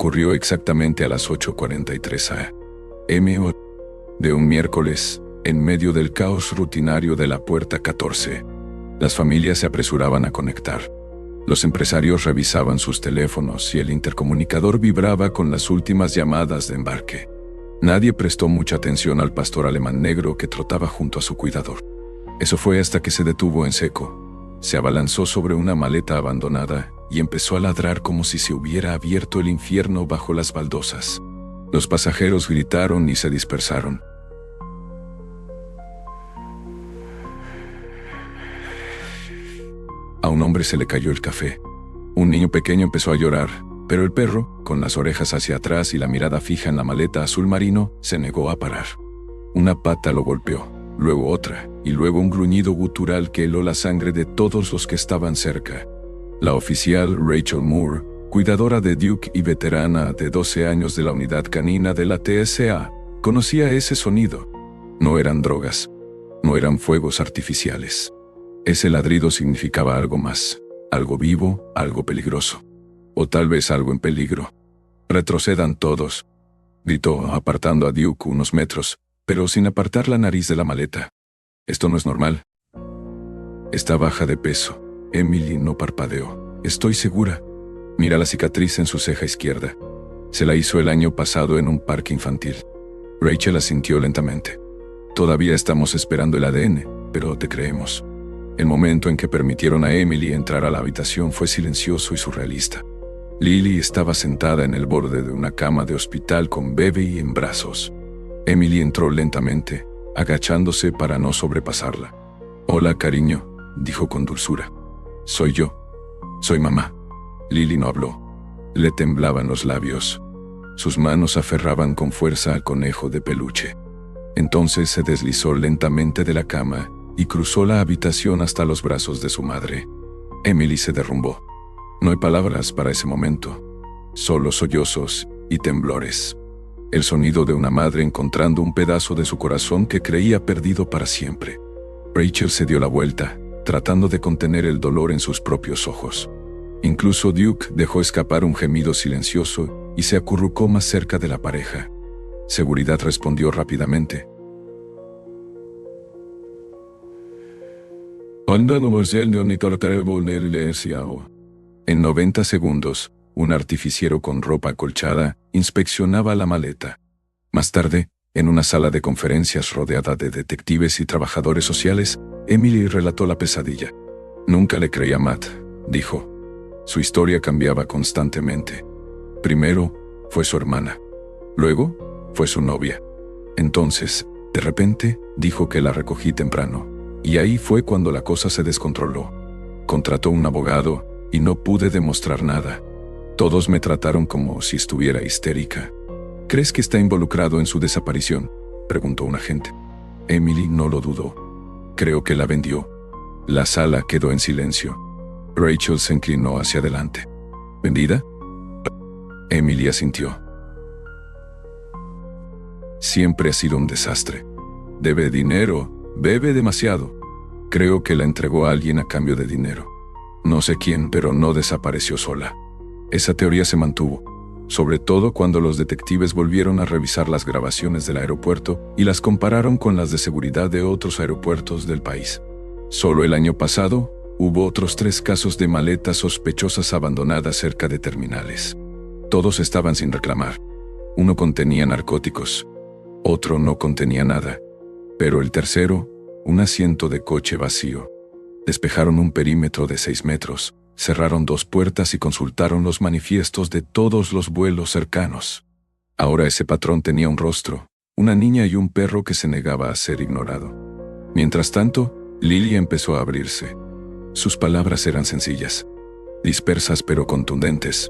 Ocurrió exactamente a las 8:43 a.m. de un miércoles, en medio del caos rutinario de la puerta 14. Las familias se apresuraban a conectar. Los empresarios revisaban sus teléfonos y el intercomunicador vibraba con las últimas llamadas de embarque. Nadie prestó mucha atención al pastor alemán negro que trotaba junto a su cuidador. Eso fue hasta que se detuvo en seco. Se abalanzó sobre una maleta abandonada y empezó a ladrar como si se hubiera abierto el infierno bajo las baldosas. Los pasajeros gritaron y se dispersaron. A un hombre se le cayó el café. Un niño pequeño empezó a llorar, pero el perro, con las orejas hacia atrás y la mirada fija en la maleta azul marino, se negó a parar. Una pata lo golpeó, luego otra, y luego un gruñido gutural que heló la sangre de todos los que estaban cerca. La oficial Rachel Moore, cuidadora de Duke y veterana de 12 años de la unidad canina de la TSA, conocía ese sonido. No eran drogas, no eran fuegos artificiales. Ese ladrido significaba algo más, algo vivo, algo peligroso. O tal vez algo en peligro. «Retrocedan todos», gritó, apartando a Duke unos metros, pero sin apartar la nariz de la maleta. «Esto no es normal». «Está baja de peso». Emily no parpadeó. «Estoy segura». Mira la cicatriz en su ceja izquierda. Se la hizo el año pasado en un parque infantil. Rachel asintió lentamente. «Todavía estamos esperando el ADN, pero te creemos». El momento en que permitieron a Emily entrar a la habitación fue silencioso y surrealista. Lily estaba sentada en el borde de una cama de hospital con Bebe en brazos. Emily entró lentamente, agachándose para no sobrepasarla. «Hola, cariño», dijo con dulzura. «Soy yo. Soy mamá». Lily no habló. Le temblaban los labios. Sus manos aferraban con fuerza al conejo de peluche. Entonces se deslizó lentamente de la cama y cruzó la habitación hasta los brazos de su madre. Emily se derrumbó. No hay palabras para ese momento, solo sollozos y temblores. El sonido de una madre encontrando un pedazo de su corazón que creía perdido para siempre. Rachel se dio la vuelta, tratando de contener el dolor en sus propios ojos. Incluso Duke dejó escapar un gemido silencioso y se acurrucó más cerca de la pareja. Seguridad respondió rápidamente. En 90 segundos, un artillero con ropa acolchada inspeccionaba la maleta. Más tarde, en una sala de conferencias rodeada de detectives y trabajadores sociales, Emily relató la pesadilla. «Nunca le creí a Matt», dijo. Su historia cambiaba constantemente. Primero, fue su hermana. Luego, fue su novia. Entonces, de repente, dijo que la recogí temprano. Y ahí fue cuando la cosa se descontroló. Contrató un abogado y no pude demostrar nada. Todos me trataron como si estuviera histérica. «¿Crees que está involucrado en su desaparición?», preguntó un agente. Emily no lo dudó. «Creo que la vendió». La sala quedó en silencio. Rachel se inclinó hacia adelante. «¿Vendida?». Emily asintió. «Siempre ha sido un desastre. Debe dinero. Bebe demasiado. Creo que la entregó a alguien a cambio de dinero. No sé quién, pero no desapareció sola». Esa teoría se mantuvo, sobre todo cuando los detectives volvieron a revisar las grabaciones del aeropuerto y las compararon con las de seguridad de otros aeropuertos del país. Solo el año pasado, hubo otros 3 casos de maletas sospechosas abandonadas cerca de terminales. Todos estaban sin reclamar. Uno contenía narcóticos, otro no contenía nada. Pero el tercero, un asiento de coche vacío. Despejaron un perímetro de 6 metros, cerraron 2 puertas y consultaron los manifiestos de todos los vuelos cercanos. Ahora ese patrón tenía un rostro, una niña y un perro que se negaba a ser ignorado. Mientras tanto, Lily empezó a abrirse. Sus palabras eran sencillas, dispersas pero contundentes.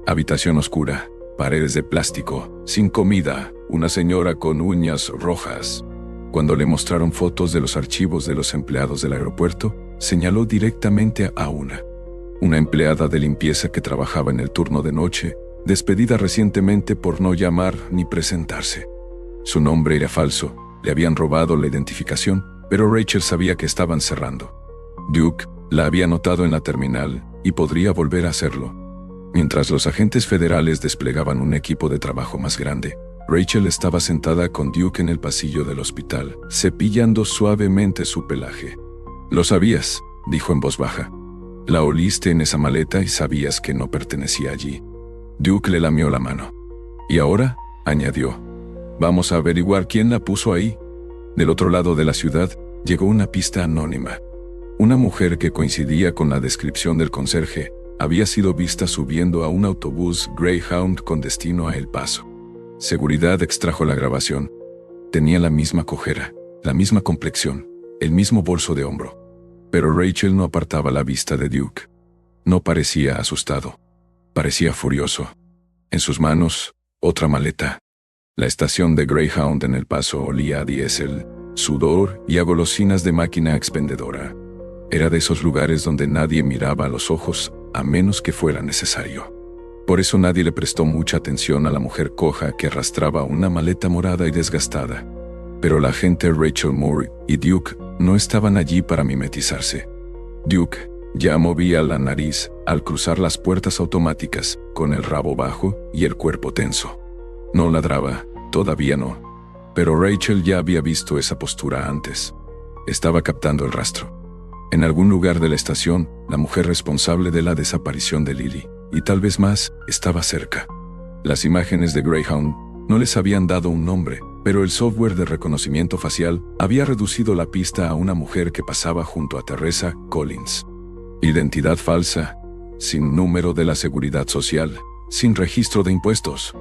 Habitación oscura, paredes de plástico, sin comida, una señora con uñas rojas. Cuando le mostraron fotos de los archivos de los empleados del aeropuerto, señaló directamente a una empleada de limpieza que trabajaba en el turno de noche, despedida recientemente por no llamar ni presentarse. Su nombre era falso, le habían robado la identificación, pero Rachel sabía que estaban cerrando. Duke la había notado en la terminal y podría volver a hacerlo. Mientras los agentes federales desplegaban un equipo de trabajo más grande, Rachel estaba sentada con Duke en el pasillo del hospital, cepillando suavemente su pelaje. «Lo sabías», dijo en voz baja. «La oliste en esa maleta y sabías que no pertenecía allí». Duke le lamió la mano. «Y ahora», añadió, «vamos a averiguar quién la puso ahí». Del otro lado de la ciudad, llegó una pista anónima. Una mujer que coincidía con la descripción del conserje había sido vista subiendo a un autobús Greyhound con destino a El Paso. Seguridad extrajo la grabación. Tenía la misma cojera, la misma complexión, el mismo bolso de hombro. Pero Rachel no apartaba la vista de Duke. No parecía asustado. Parecía furioso. En sus manos, otra maleta. La estación de Greyhound en El Paso olía a diésel, sudor y a golosinas de máquina expendedora. Era de esos lugares donde nadie miraba a los ojos a menos que fuera necesario. Por eso nadie le prestó mucha atención a la mujer coja que arrastraba una maleta morada y desgastada. Pero la agente Rachel Moore y Duke no estaban allí para mimetizarse. Duke ya movía la nariz al cruzar las puertas automáticas, con el rabo bajo y el cuerpo tenso. No ladraba, todavía no. Pero Rachel ya había visto esa postura antes. Estaba captando el rastro. En algún lugar de la estación, la mujer responsable de la desaparición de Lily, y tal vez más, estaba cerca. Las imágenes de Greyhound no les habían dado un nombre, pero el software de reconocimiento facial había reducido la pista a una mujer que pasaba junto a Teresa Collins. Identidad falsa, sin número de la seguridad social, sin registro de impuestos.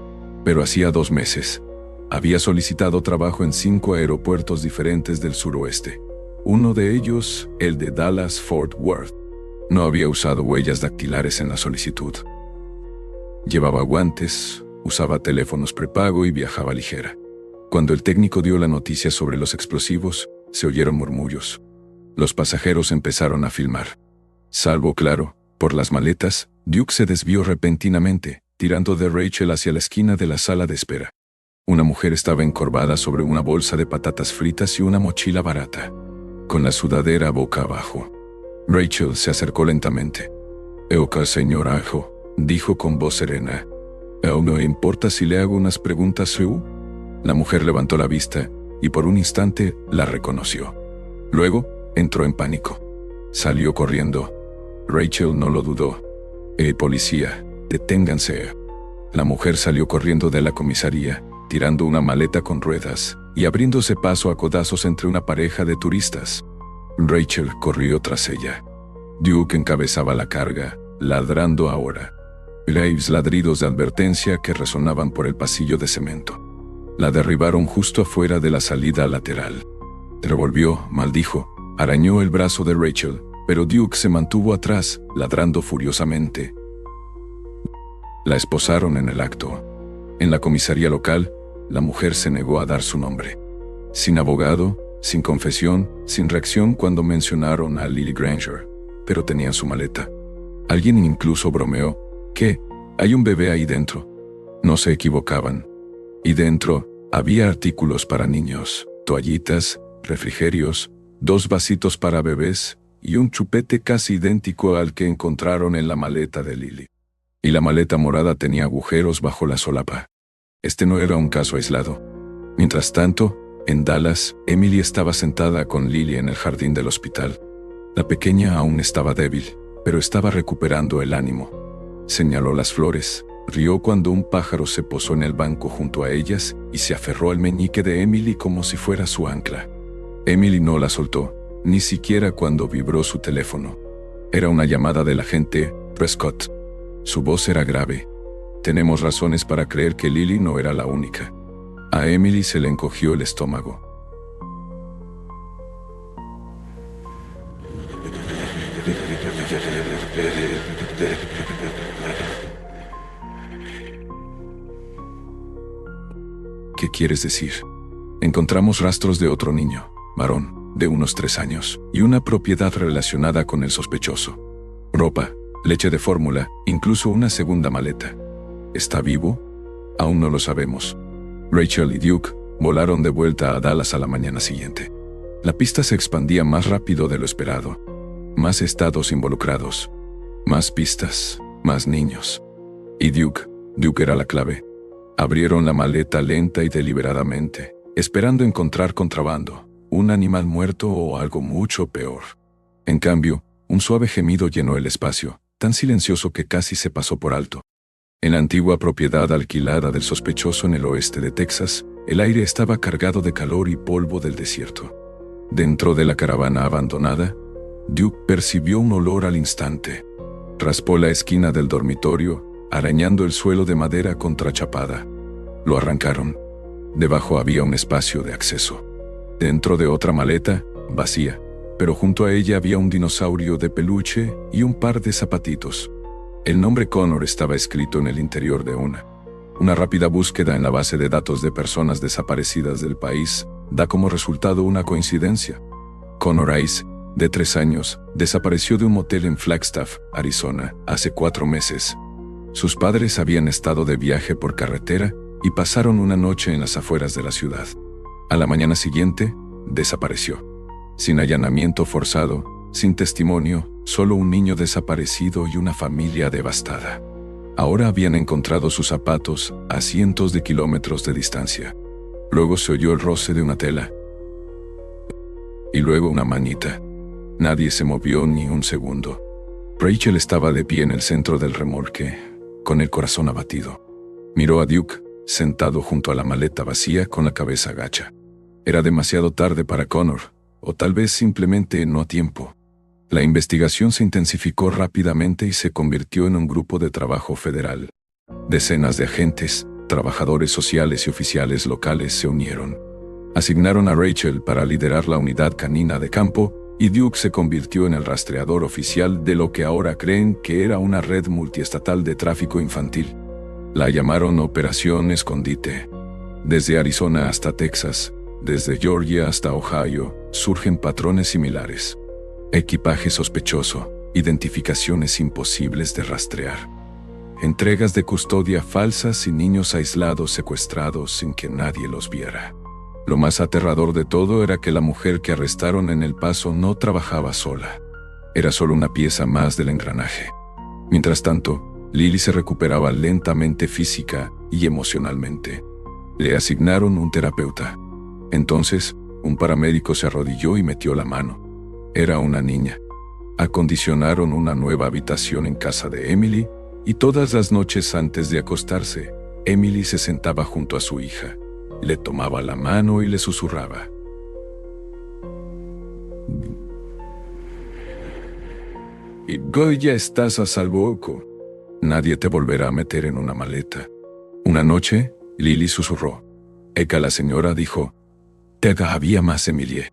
Pero hacía 2 meses. Había solicitado trabajo en 5 aeropuertos diferentes del suroeste. Uno de ellos, el de Dallas-Fort Worth. No había usado huellas dactilares en la solicitud. Llevaba guantes, usaba teléfonos prepago y viajaba ligera. Cuando el técnico dio la noticia sobre los explosivos, se oyeron murmullos. Los pasajeros empezaron a filmar. Salvo, claro, por las maletas, Duke se desvió repentinamente, tirando de Rachel hacia la esquina de la sala de espera. Una mujer estaba encorvada sobre una bolsa de patatas fritas y una mochila barata, con la sudadera boca abajo. Rachel se acercó lentamente. «Eoka, señor Ajo», dijo con voz serena. «¿No importa si le hago unas preguntas, Sue?» La mujer levantó la vista y por un instante la reconoció. Luego entró en pánico. Salió corriendo. Rachel no lo dudó. «Policía, deténganse». La mujer salió corriendo de la comisaría, tirando una maleta con ruedas y abriéndose paso a codazos entre una pareja de turistas. Rachel corrió tras ella. Duke encabezaba la carga, ladrando ahora. Graves ladridos de advertencia que resonaban por el pasillo de cemento. La derribaron justo afuera de la salida lateral. Revolvió, maldijo, arañó el brazo de Rachel, pero Duke se mantuvo atrás, ladrando furiosamente. La esposaron en el acto. En la comisaría local, la mujer se negó a dar su nombre. Sin abogado, sin confesión, sin reacción cuando mencionaron a Lily Granger, pero tenían su maleta. Alguien incluso bromeó: «¿Qué? Hay un bebé ahí dentro». No se equivocaban. Y dentro había artículos para niños, toallitas, refrigerios, 2 vasitos para bebés y un chupete casi idéntico al que encontraron en la maleta de Lily. Y la maleta morada tenía agujeros bajo la solapa. Este no era un caso aislado. Mientras tanto, en Dallas, Emily estaba sentada con Lily en el jardín del hospital. La pequeña aún estaba débil, pero estaba recuperando el ánimo. Señaló las flores, rió cuando un pájaro se posó en el banco junto a ellas y se aferró al meñique de Emily como si fuera su ancla. Emily no la soltó, ni siquiera cuando vibró su teléfono. Era una llamada del agente Prescott. Su voz era grave. Tenemos razones para creer que Lily no era la única. A Emily se le encogió el estómago. ¿Qué quieres decir? Encontramos rastros de otro niño, varón, de unos 3 años, y una propiedad relacionada con el sospechoso. Ropa, leche de fórmula, incluso una segunda maleta. ¿Está vivo? Aún no lo sabemos. Rachel y Duke volaron de vuelta a Dallas a la mañana siguiente. La pista se expandía más rápido de lo esperado. Más estados involucrados. Más pistas, más niños. Y Duke era la clave. Abrieron la maleta lenta y deliberadamente, esperando encontrar contrabando, un animal muerto o algo mucho peor. En cambio, un suave gemido llenó el espacio, tan silencioso que casi se pasó por alto. En la antigua propiedad alquilada del sospechoso en el oeste de Texas, el aire estaba cargado de calor y polvo del desierto. Dentro de la caravana abandonada, Duke percibió un olor al instante. Raspó la esquina del dormitorio, arañando el suelo de madera contrachapada. Lo arrancaron. Debajo había un espacio de acceso. Dentro de otra maleta, vacía, pero junto a ella había un dinosaurio de peluche y un par de zapatitos. El nombre Connor estaba escrito en el interior de una. Una rápida búsqueda en la base de datos de personas desaparecidas del país da como resultado una coincidencia. Connor Ice, de 3 años, desapareció de un motel en Flagstaff, Arizona, hace 4 meses. Sus padres habían estado de viaje por carretera y pasaron una noche en las afueras de la ciudad. A la mañana siguiente, desapareció. Sin allanamiento forzado, sin testimonio, solo un niño desaparecido y una familia devastada. Ahora habían encontrado sus zapatos a cientos de kilómetros de distancia. Luego se oyó el roce de una tela. Y luego una manita. Nadie se movió ni un segundo. Rachel estaba de pie en el centro del remolque, con el corazón abatido. Miró a Duke, sentado junto a la maleta vacía con la cabeza gacha. Era demasiado tarde para Connor, o tal vez simplemente no a tiempo. La investigación se intensificó rápidamente y se convirtió en un grupo de trabajo federal. Decenas de agentes, trabajadores sociales y oficiales locales se unieron. Asignaron a Rachel para liderar la unidad canina de campo, y Duke se convirtió en el rastreador oficial de lo que ahora creen que era una red multiestatal de tráfico infantil. La llamaron Operación Escondite. Desde Arizona hasta Texas, desde Georgia hasta Ohio, surgen patrones similares. Equipaje sospechoso, identificaciones imposibles de rastrear. Entregas de custodia falsas y niños aislados secuestrados sin que nadie los viera. Lo más aterrador de todo era que la mujer que arrestaron en El Paso no trabajaba sola. Era solo una pieza más del engranaje. Mientras tanto, Lily se recuperaba lentamente física y emocionalmente. Le asignaron un terapeuta. Entonces, un paramédico se arrodilló y metió la mano. Era una niña. Acondicionaron una nueva habitación en casa de Emily, y todas las noches antes de acostarse, Emily se sentaba junto a su hija, le tomaba la mano y le susurraba. Y ya estás a salvo, Oco. Nadie te volverá a meter en una maleta. Una noche, Lily susurró. Eka la señora dijo, te había más, Emily.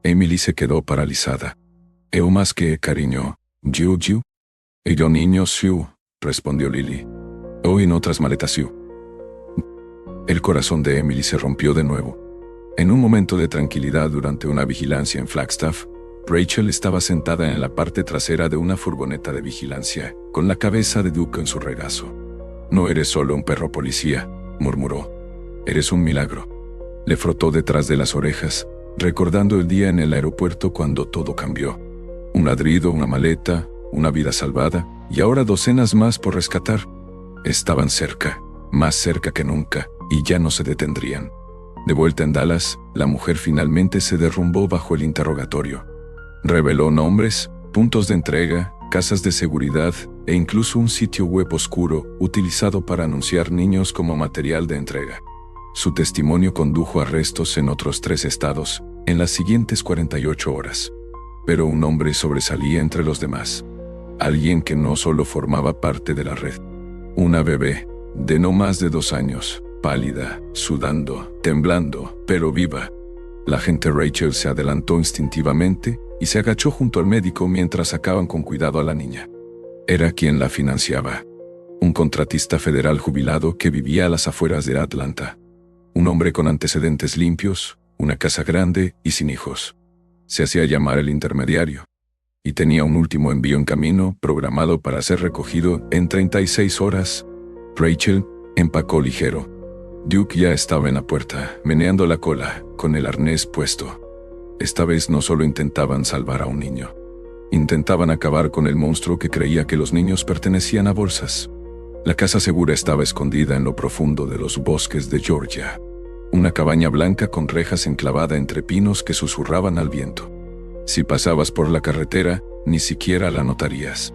Emily se quedó paralizada. «¿Eu más que cariño, Jiu? Y yo niño, Siu», respondió Lily. «O en otras maletas, Siu». El corazón de Emily se rompió de nuevo. En un momento de tranquilidad durante una vigilancia en Flagstaff, Rachel estaba sentada en la parte trasera de una furgoneta de vigilancia, con la cabeza de Duke en su regazo. «No eres solo un perro policía», murmuró. «Eres un milagro». Le frotó detrás de las orejas, recordando el día en el aeropuerto cuando todo cambió. Un ladrido, una maleta, una vida salvada, y ahora docenas más por rescatar. Estaban cerca, más cerca que nunca, y ya no se detendrían. De vuelta en Dallas, la mujer finalmente se derrumbó bajo el interrogatorio. Reveló nombres, puntos de entrega, casas de seguridad e incluso un sitio web oscuro utilizado para anunciar niños como material de entrega. Su testimonio condujo a arrestos en otros 3 estados, en las siguientes 48 horas. Pero un hombre sobresalía entre los demás. Alguien que no solo formaba parte de la red. Una bebé, de no más de 2 años, pálida, sudando, temblando, pero viva. La agente Rachel se adelantó instintivamente y se agachó junto al médico mientras sacaban con cuidado a la niña. Era quien la financiaba. Un contratista federal jubilado que vivía a las afueras de Atlanta. Un hombre con antecedentes limpios, una casa grande y sin hijos. Se hacía llamar el intermediario. Y tenía un último envío en camino, programado para ser recogido en 36 horas. Rachel empacó ligero. Duke ya estaba en la puerta, meneando la cola, con el arnés puesto. Esta vez no solo intentaban salvar a un niño. Intentaban acabar con el monstruo que creía que los niños pertenecían a bolsas. La casa segura estaba escondida en lo profundo de los bosques de Georgia. Una cabaña blanca con rejas enclavada entre pinos que susurraban al viento. Si pasabas por la carretera, ni siquiera la notarías.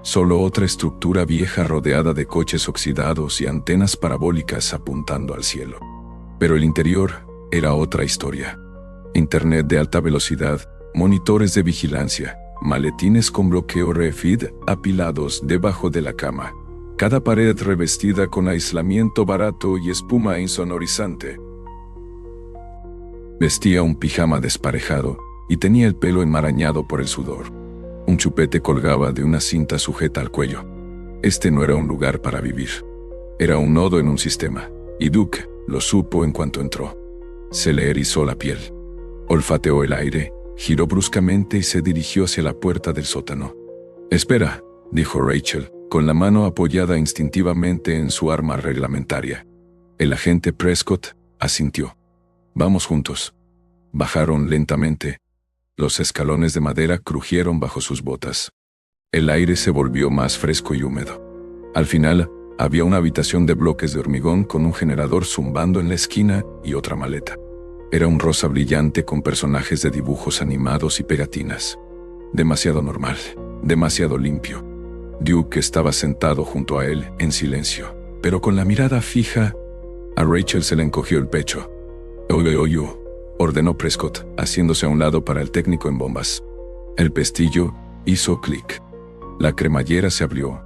Solo otra estructura vieja rodeada de coches oxidados y antenas parabólicas apuntando al cielo. Pero el interior era otra historia. Internet de alta velocidad, monitores de vigilancia, maletines con bloqueo RFID apilados debajo de la cama. Cada pared revestida con aislamiento barato y espuma insonorizante. Vestía un pijama desparejado y tenía el pelo enmarañado por el sudor. Un chupete colgaba de una cinta sujeta al cuello. Este no era un lugar para vivir. Era un nodo en un sistema, y Duke lo supo en cuanto entró. Se le erizó la piel. Olfateó el aire, giró bruscamente y se dirigió hacia la puerta del sótano. «Espera», dijo Rachel, con la mano apoyada instintivamente en su arma reglamentaria. El agente Prescott asintió. «Vamos juntos». Bajaron lentamente. Los escalones de madera crujieron bajo sus botas. El aire se volvió más fresco y húmedo. Al final, había una habitación de bloques de hormigón con un generador zumbando en la esquina y otra maleta. Era un rosa brillante con personajes de dibujos animados y pegatinas. Demasiado normal, demasiado limpio. Duke estaba sentado junto a él, en silencio, pero con la mirada fija. A Rachel se le encogió el pecho. «Oye», ordenó Prescott, haciéndose a un lado para el técnico en bombas. El pestillo hizo clic. La cremallera se abrió.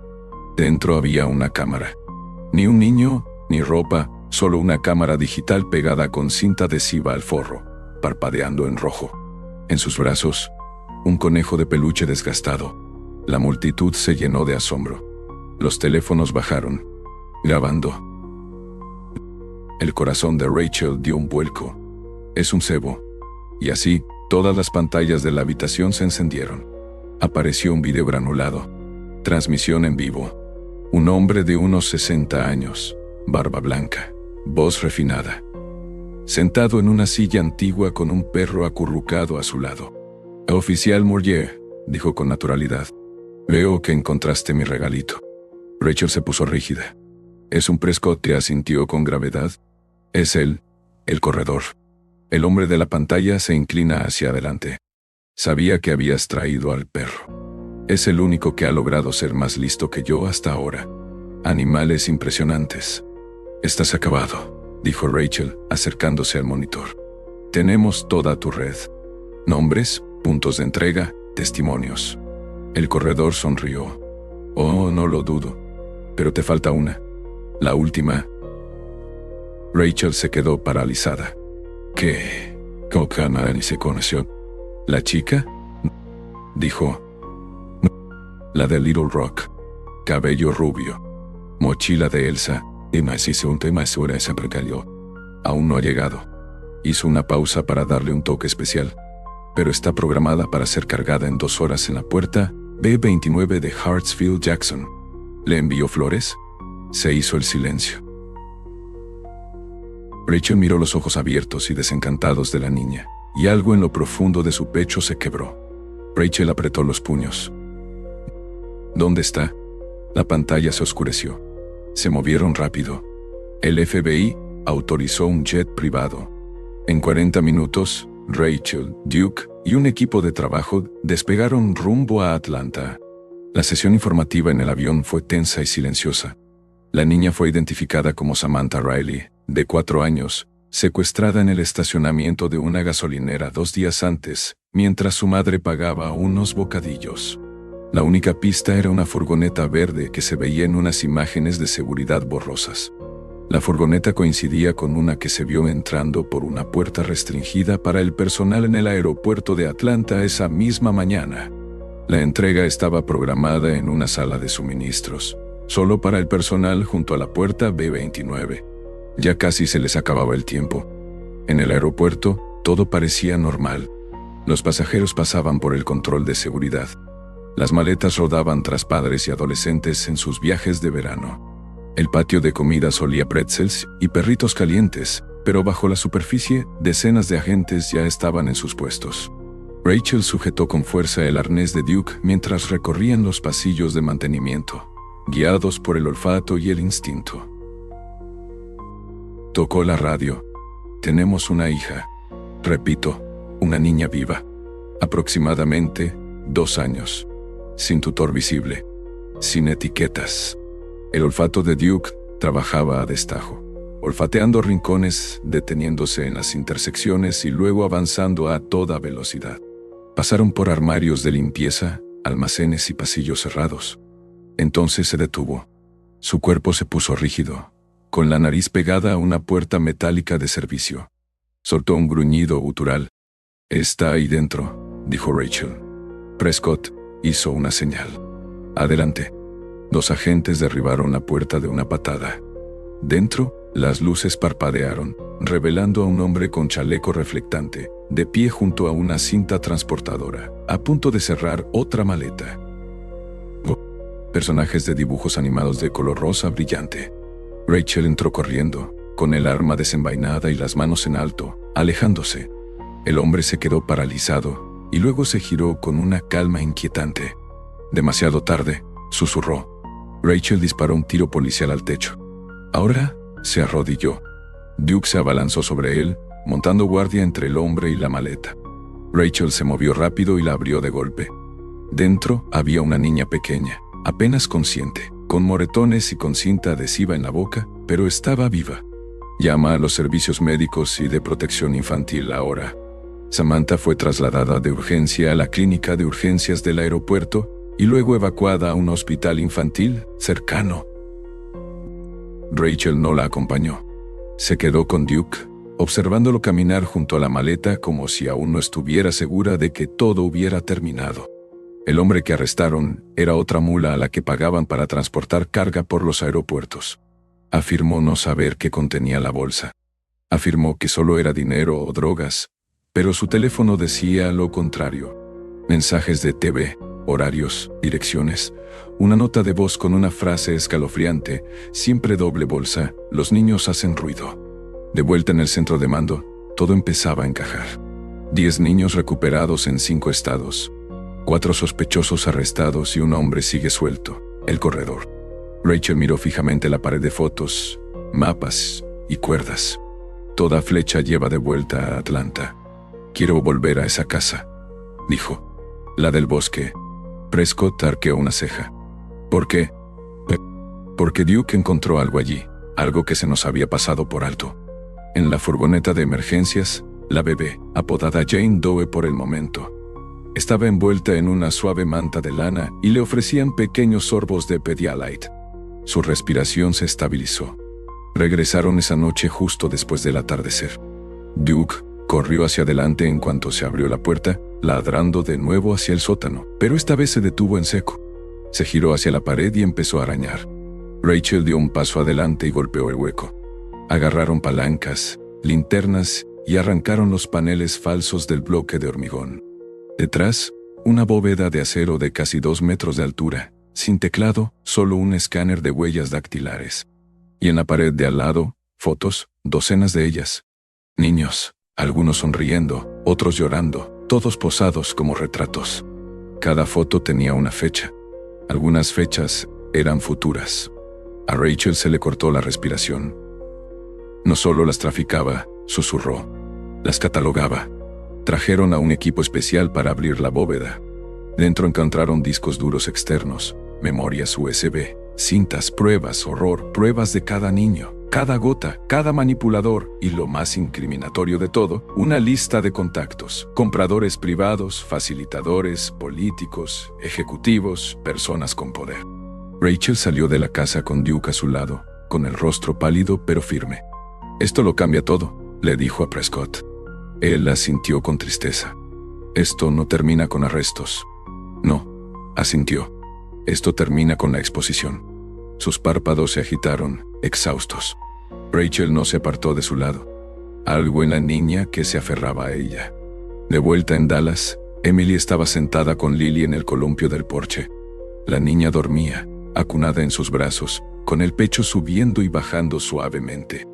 Dentro había una cámara. Ni un niño, ni ropa, solo una cámara digital pegada con cinta adhesiva al forro, parpadeando en rojo. En sus brazos, un conejo de peluche desgastado. La multitud se llenó de asombro. Los teléfonos bajaron, grabando. El corazón de Rachel dio un vuelco. «Es un cebo». Y así, todas las pantallas de la habitación se encendieron. Apareció un video granulado. Transmisión en vivo. Un hombre de unos 60 años, barba blanca, voz refinada. Sentado en una silla antigua con un perro acurrucado a su lado. «Oficial Mourier», dijo con naturalidad. «Veo que encontraste mi regalito». Rachel se puso rígida. «¿Es un Prescott?», asintió con gravedad. «Es él, el corredor». El hombre de la pantalla se inclina hacia adelante. «Sabía que habías traído al perro. Es el único que ha logrado ser más listo que yo hasta ahora. Animales impresionantes». «Estás acabado», dijo Rachel, acercándose al monitor. «Tenemos toda tu red. Nombres, puntos de entrega, testimonios». El corredor sonrió. «Oh, no lo dudo. Pero te falta una. La última». Rachel se quedó paralizada. «¿Qué? ¿Cómo ni se conoció? ¿La chica?», dijo. «La de Little Rock. Cabello rubio. Mochila de Elsa. Y más hizo un tema sobre esa precarió. Aún no ha llegado». Hizo una pausa para darle un toque especial. «Pero está programada para ser cargada en 2 horas en la puerta B29 de Hartsfield Jackson». «¿Le envió flores?». Se hizo el silencio. Rachel miró los ojos abiertos y desencantados de la niña, y algo en lo profundo de su pecho se quebró. Rachel apretó los puños. «¿Dónde está?». La pantalla se oscureció. Se movieron rápido. El FBI autorizó un jet privado. En 40 minutos, Rachel, Duke y un equipo de trabajo despegaron rumbo a Atlanta. La sesión informativa en el avión fue tensa y silenciosa. La niña fue identificada como Samantha Riley, de 4 años, secuestrada en el estacionamiento de una gasolinera 2 días antes, mientras su madre pagaba unos bocadillos. La única pista era una furgoneta verde que se veía en unas imágenes de seguridad borrosas. La furgoneta coincidía con una que se vio entrando por una puerta restringida para el personal en el aeropuerto de Atlanta esa misma mañana. La entrega estaba programada en una sala de suministros, solo para el personal junto a la puerta B29. Ya casi se les acababa el tiempo. En el aeropuerto, todo parecía normal. Los pasajeros pasaban por el control de seguridad. Las maletas rodaban tras padres y adolescentes en sus viajes de verano. El patio de comidas olía pretzels y perritos calientes, pero bajo la superficie, decenas de agentes ya estaban en sus puestos. Rachel sujetó con fuerza el arnés de Duke mientras recorrían los pasillos de mantenimiento. guiados por el olfato y el instinto. Tocó la radio. Tenemos una hija. Repito, una niña viva. Aproximadamente 2 años. Sin tutor visible. Sin etiquetas. El olfato de Duke trabajaba a destajo, olfateando rincones, deteniéndose en las intersecciones y luego avanzando a toda velocidad. Pasaron por armarios de limpieza, almacenes y pasillos cerrados. Entonces se detuvo. Su cuerpo se puso rígido, con la nariz pegada a una puerta metálica de servicio. Soltó un gruñido gutural. «Está ahí dentro», dijo Rachel. Prescott hizo una señal. «Adelante». 2 agentes derribaron la puerta de una patada. Dentro, las luces parpadearon, revelando a un hombre con chaleco reflectante, de pie junto a una cinta transportadora, a punto de cerrar otra maleta. Personajes de dibujos animados de color rosa brillante. Rachel entró corriendo, con el arma desenvainada y las manos en alto, alejándose. El hombre se quedó paralizado, y luego se giró con una calma inquietante. «Demasiado tarde», susurró. Rachel disparó un tiro policial al techo. Ahora se arrodilló. Duke se abalanzó sobre él, montando guardia entre el hombre y la maleta. Rachel se movió rápido y la abrió de golpe. Dentro había una niña pequeña, apenas consciente, con moretones y con cinta adhesiva en la boca, pero estaba viva. «Llama a los servicios médicos y de protección infantil ahora». Samantha fue trasladada de urgencia a la clínica de urgencias del aeropuerto y luego evacuada a un hospital infantil cercano. Rachel no la acompañó. Se quedó con Duke, observándolo caminar junto a la maleta como si aún no estuviera segura de que todo hubiera terminado. El hombre que arrestaron era otra mula a la que pagaban para transportar carga por los aeropuertos. Afirmó no saber qué contenía la bolsa. Afirmó que solo era dinero o drogas, pero su teléfono decía lo contrario. Mensajes de TV, horarios, direcciones, una nota de voz con una frase escalofriante, siempre doble bolsa, los niños hacen ruido. De vuelta en el centro de mando, todo empezaba a encajar. 10 niños recuperados en 5 estados. 4 sospechosos arrestados y un hombre sigue suelto, el corredor. Rachel miró fijamente la pared de fotos, mapas y cuerdas. Toda flecha lleva de vuelta a Atlanta. «Quiero volver a esa casa», dijo. «La del bosque». Prescott arqueó una ceja. «¿Por qué?» «Porque Duke encontró algo allí, algo que se nos había pasado por alto. En la furgoneta de emergencias, la bebé, apodada Jane Doe por el momento, estaba envuelta en una suave manta de lana y le ofrecían pequeños sorbos de Pedialyte. Su respiración se estabilizó. Regresaron esa noche justo después del atardecer. Duke corrió hacia adelante en cuanto se abrió la puerta, ladrando de nuevo hacia el sótano, pero esta vez se detuvo en seco. Se giró hacia la pared y empezó a arañar. Rachel dio un paso adelante y golpeó el hueco. Agarraron palancas, linternas y arrancaron los paneles falsos del bloque de hormigón. Detrás, una bóveda de acero de casi 2 metros de altura, sin teclado, solo un escáner de huellas dactilares. Y en la pared de al lado, fotos, docenas de ellas. Niños, algunos sonriendo, otros llorando, todos posados como retratos. Cada foto tenía una fecha. Algunas fechas eran futuras. A Rachel se le cortó la respiración. No solo las traficaba, susurró. Las catalogaba. Trajeron a un equipo especial para abrir la bóveda. Dentro encontraron discos duros externos, memorias USB, cintas, pruebas, horror, pruebas de cada niño, cada gota, cada manipulador y, lo más incriminatorio de todo, una lista de contactos, compradores privados, facilitadores, políticos, ejecutivos, personas con poder. Rachel salió de la casa con Duke a su lado, con el rostro pálido pero firme. «Esto lo cambia todo», le dijo a Prescott. Él asintió con tristeza. «Esto no termina con arrestos». «No», asintió. «Esto termina con la exposición». Sus párpados se agitaron, exhaustos. Rachel no se apartó de su lado. Algo en la niña que se aferraba a ella. De vuelta en Dallas, Emily estaba sentada con Lily en el columpio del porche. La niña dormía, acunada en sus brazos, con el pecho subiendo y bajando suavemente.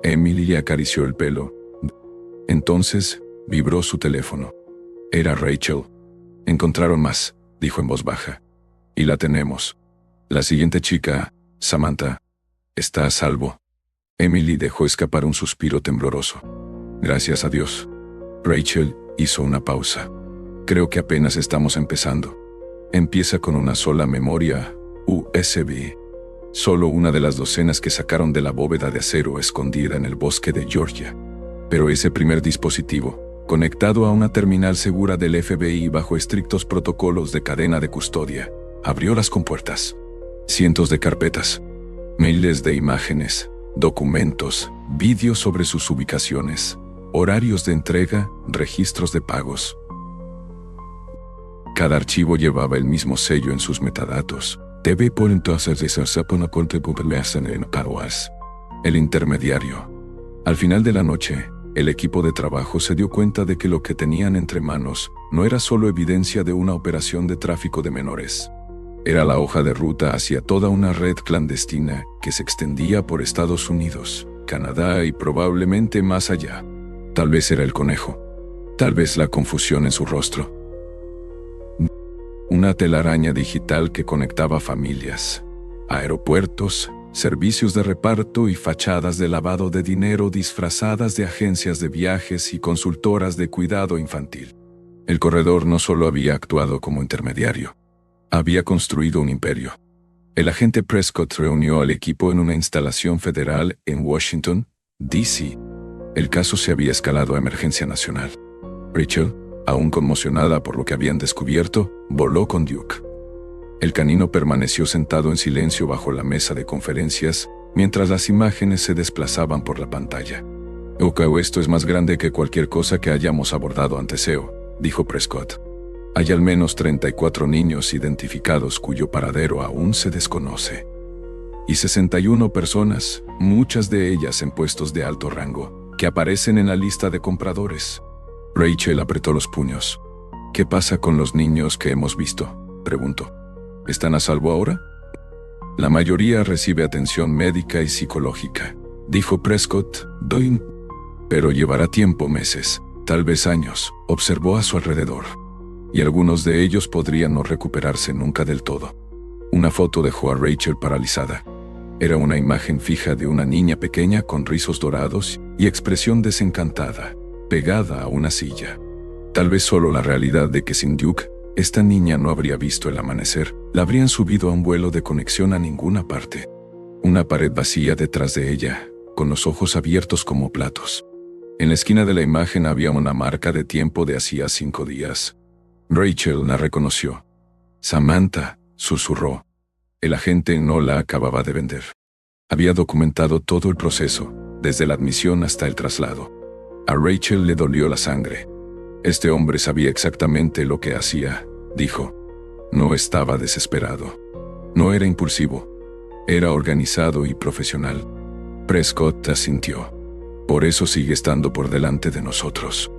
Emily le acarició el pelo. Entonces, vibró su teléfono. Era Rachel. «Encontraron más», dijo en voz baja. «Y la tenemos». La siguiente chica, Samantha, está a salvo. Emily dejó escapar un suspiro tembloroso. Gracias a Dios. Rachel hizo una pausa. Creo que apenas estamos empezando. Empieza con una sola memoria USB. Solo una de las docenas que sacaron de la bóveda de acero escondida en el bosque de Georgia. Pero ese primer dispositivo, conectado a una terminal segura del FBI bajo estrictos protocolos de cadena de custodia, abrió las compuertas. Cientos de carpetas, miles de imágenes, documentos, vídeos sobre sus ubicaciones, horarios de entrega, registros de pagos. Cada archivo llevaba el mismo sello en sus metadatos. Debe por entonces deshacerse una corte en Caroas. El intermediario. Al final de la noche, el equipo de trabajo se dio cuenta de que lo que tenían entre manos no era solo evidencia de una operación de tráfico de menores. Era la hoja de ruta hacia toda una red clandestina que se extendía por Estados Unidos, Canadá y probablemente más allá. Tal vez era el conejo. Tal vez la confusión en su rostro. Una telaraña digital que conectaba familias, aeropuertos, servicios de reparto y fachadas de lavado de dinero disfrazadas de agencias de viajes y consultoras de cuidado infantil. El corredor no solo había actuado como intermediario, había construido un imperio. El agente Prescott reunió al equipo en una instalación federal en Washington, D.C. El caso se había escalado a emergencia nacional. Rachel, aún conmocionada por lo que habían descubierto, voló con Duke. El canino permaneció sentado en silencio bajo la mesa de conferencias mientras las imágenes se desplazaban por la pantalla. Esto es más grande que cualquier cosa que hayamos abordado antes, dijo Prescott. Hay al menos 34 niños identificados cuyo paradero aún se desconoce. Y 61 personas, muchas de ellas en puestos de alto rango, que aparecen en la lista de compradores. Rachel apretó los puños. ¿Qué pasa con los niños que hemos visto?, preguntó. ¿Están a salvo ahora? La mayoría recibe atención médica y psicológica, dijo Prescott. Pero llevará tiempo, meses, tal vez años, observó a su alrededor. Y algunos de ellos podrían no recuperarse nunca del todo. Una foto dejó a Rachel paralizada. Era una imagen fija de una niña pequeña con rizos dorados y expresión desencantada, pegada a una silla. Tal vez solo la realidad de que sin Duke, esta niña no habría visto el amanecer, la habrían subido a un vuelo de conexión a ninguna parte. Una pared vacía detrás de ella, con los ojos abiertos como platos. En la esquina de la imagen había una marca de tiempo de hacía 5 días. Rachel la reconoció. Samantha, susurró. El agente no la acababa de vender. Había documentado todo el proceso, desde la admisión hasta el traslado. A Rachel le dolió la sangre. Este hombre sabía exactamente lo que hacía, dijo. No estaba desesperado. No era impulsivo. Era organizado y profesional. Prescott asintió. Por eso sigue estando por delante de nosotros.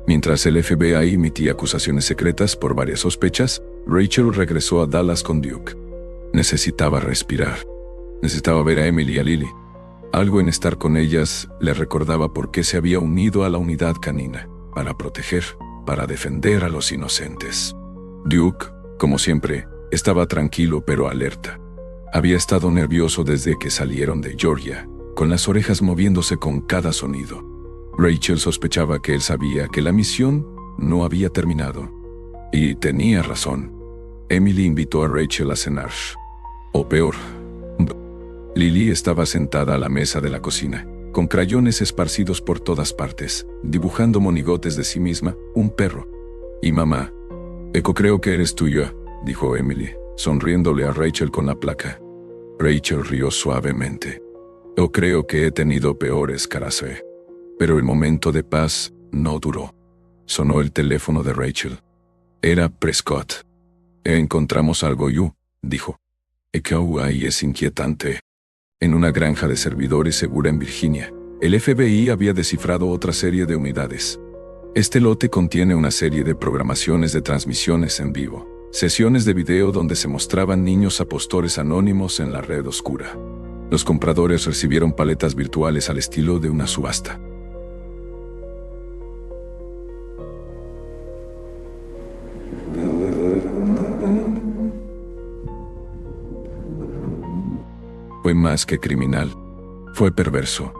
Mientras el FBI emitía acusaciones secretas por varias sospechas, Rachel regresó a Dallas con Duke. Necesitaba respirar. Necesitaba ver a Emily y a Lily. Algo en estar con ellas le recordaba por qué se había unido a la unidad canina, para proteger, para defender a los inocentes. Duke, como siempre, estaba tranquilo pero alerta. Había estado nervioso desde que salieron de Georgia, con las orejas moviéndose con cada sonido. Rachel sospechaba que él sabía que la misión no había terminado. Y tenía razón. Emily invitó a Rachel a cenar. O peor, Lily estaba sentada a la mesa de la cocina, con crayones esparcidos por todas partes, dibujando monigotes de sí misma, un perro. Y mamá. Creo que eres tuya, dijo Emily, sonriéndole a Rachel con la placa. Rachel rió suavemente. Yo creo que he tenido peores caras. Pero el momento de paz no duró. Sonó el teléfono de Rachel. Era Prescott. Encontramos algo, dijo. Ahí es inquietante. En una granja de servidores segura en Virginia, el FBI había descifrado otra serie de unidades. Este lote contiene una serie de programaciones de transmisiones en vivo, sesiones de video donde se mostraban niños apostadores anónimos en la red oscura. Los compradores recibieron paletas virtuales al estilo de una subasta. Fue más que criminal. Fue perverso.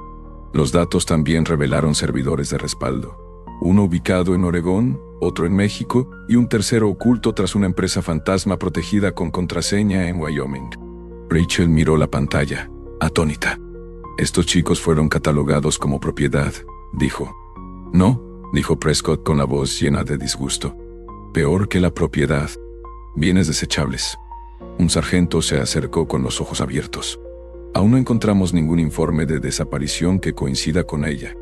Los datos también revelaron servidores de respaldo. Uno ubicado en Oregón, otro en México y un tercero oculto tras una empresa fantasma protegida con contraseña en Wyoming. Rachel miró la pantalla, atónita. Estos chicos fueron catalogados como propiedad, dijo. No, dijo Prescott con la voz llena de disgusto. Peor que la propiedad. Bienes desechables. Un sargento se acercó con los ojos abiertos. Aún no encontramos ningún informe de desaparición que coincida con ella.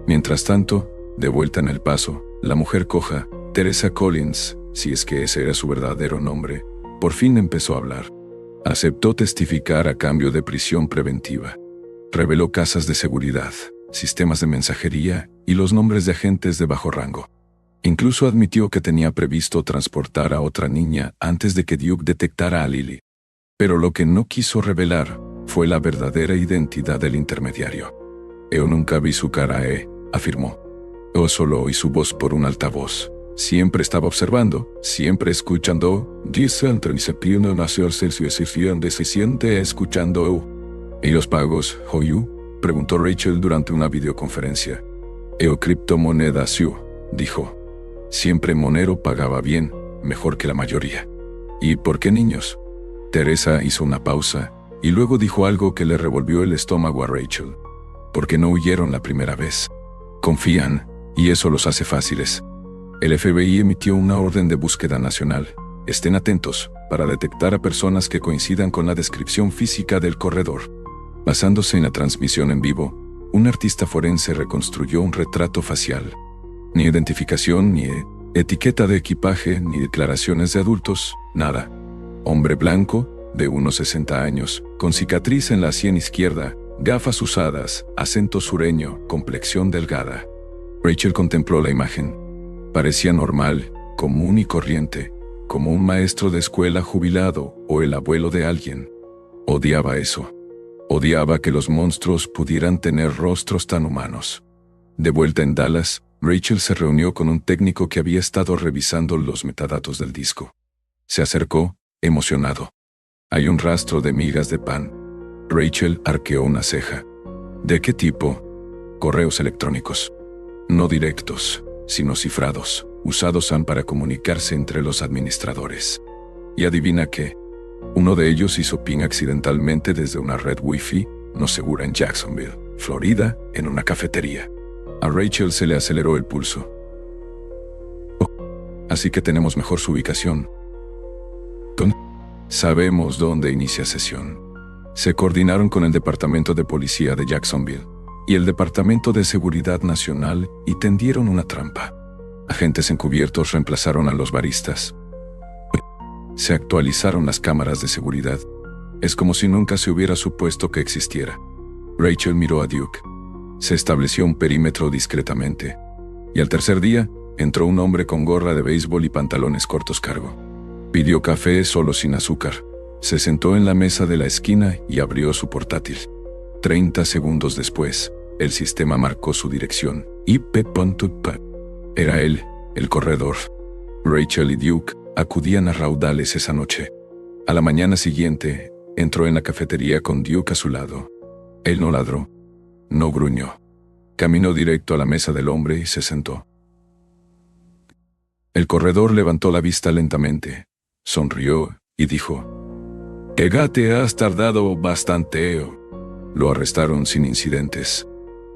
Mientras tanto, de vuelta en El Paso, la mujer coja, Teresa Collins, si es que ese era su verdadero nombre, por fin empezó a hablar. Aceptó testificar a cambio de prisión preventiva. Reveló casas de seguridad, sistemas de mensajería y los nombres de agentes de bajo rango. Incluso admitió que tenía previsto transportar a otra niña antes de que Duke detectara a Lily. Pero lo que no quiso revelar fue la verdadera identidad del intermediario. Yo nunca vi su cara, afirmó. Yo solo oí su voz por un altavoz. Siempre estaba observando, siempre escuchando. Dice entre el cepillo nació se siente escuchando. ¿Y los pagos, Hoyu? Preguntó Rachel durante una videoconferencia. Criptomonedas, dijo. Siempre Monero pagaba bien, mejor que la mayoría. ¿Y por qué niños? Teresa hizo una pausa y luego dijo algo que le revolvió el estómago a Rachel. Porque no huyeron la primera vez. Confían, y eso los hace fáciles. El FBI emitió una orden de búsqueda nacional. Estén atentos para detectar a personas que coincidan con la descripción física del corredor. Basándose en la transmisión en vivo, un artista forense reconstruyó un retrato facial. Ni identificación, ni etiqueta de equipaje, ni declaraciones de adultos, nada. Hombre blanco, de unos 60 años, con cicatriz en la sien izquierda, gafas usadas, acento sureño, complexión delgada. Rachel contempló la imagen. Parecía normal, común y corriente, como un maestro de escuela jubilado o el abuelo de alguien. Odiaba eso. Odiaba que los monstruos pudieran tener rostros tan humanos. De vuelta en Dallas, Rachel se reunió con un técnico que había estado revisando los metadatos del disco. Se acercó, emocionado. Hay un rastro de migas de pan. Rachel arqueó una ceja. ¿De qué tipo? Correos electrónicos. No directos, sino cifrados, usados para comunicarse entre los administradores. Y adivina qué. Uno de ellos hizo ping accidentalmente desde una red Wi-Fi no segura en Jacksonville, Florida, en una cafetería. A Rachel se le aceleró el pulso. Así que tenemos mejor su ubicación. Sabemos dónde inicia sesión. Se coordinaron con el Departamento de Policía de Jacksonville y el Departamento de Seguridad Nacional y tendieron una trampa. Agentes encubiertos reemplazaron a los baristas. Se actualizaron las cámaras de seguridad. Es como si nunca se hubiera supuesto que existiera. Rachel miró a Duke. Se estableció un perímetro discretamente. Y al tercer día, entró un hombre con gorra de béisbol y pantalones cortos cargo. Pidió café solo sin azúcar. Se sentó en la mesa de la esquina y abrió su portátil. 30 segundos después, el sistema marcó su dirección. IP.p. Era él, el corredor. Rachel y Duke acudían a raudales esa noche. A la mañana siguiente, entró en la cafetería con Duke a su lado. Él no ladró. No gruñó. Caminó directo a la mesa del hombre y se sentó. El corredor levantó la vista lentamente, sonrió y dijo: te has tardado bastante. Lo arrestaron sin incidentes.